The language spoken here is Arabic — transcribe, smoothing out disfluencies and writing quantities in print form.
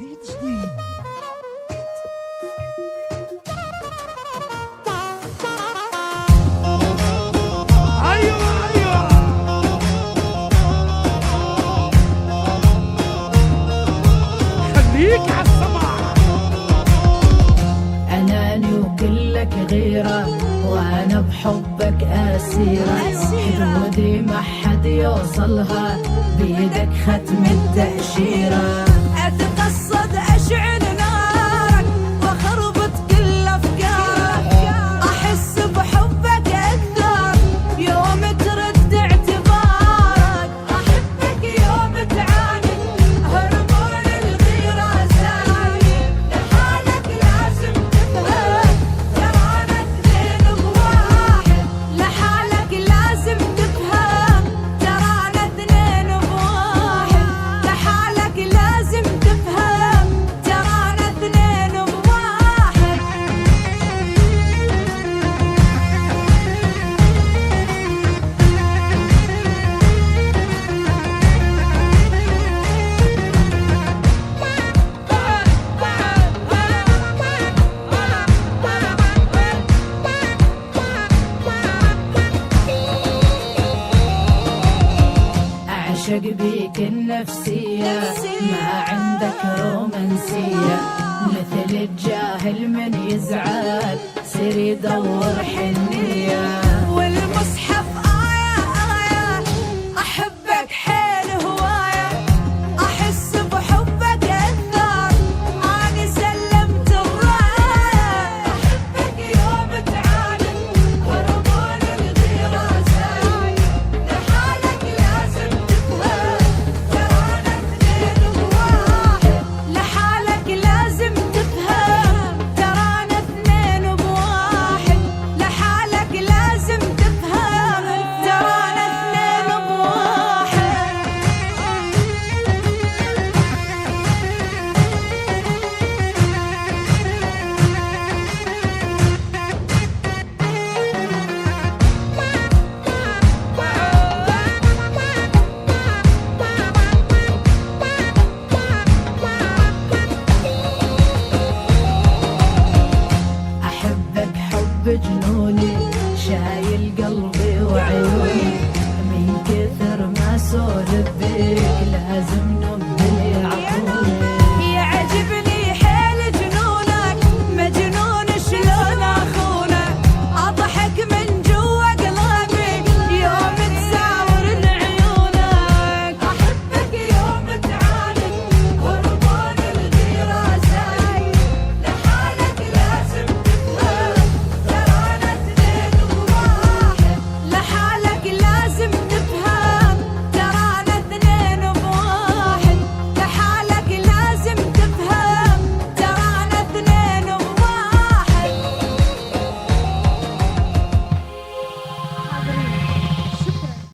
جديد. ايوه خليك عالسمع. اناني وكلك غيرة وانا بحبك اسيرة، حدودي ما حد يوصلها بيدك ختم التأشيرة. اتقصد اشعل نارك واخربط كل افكارك، احس بحبك اكثر يوم ترد اعتبارك، احبك يوم تعاند هرمون الغيرة زايد، لحالك لازم تفهم ترانا اثنين بواحد، لحالك لازم تفهم ترانا اثنين بواحد، لحالك لازم تفهم ترانا اثنين بواحد. اعشق بيك النفسية ما عندك رومانسية، مثل الجاهل من يزعل سير يدور حنية.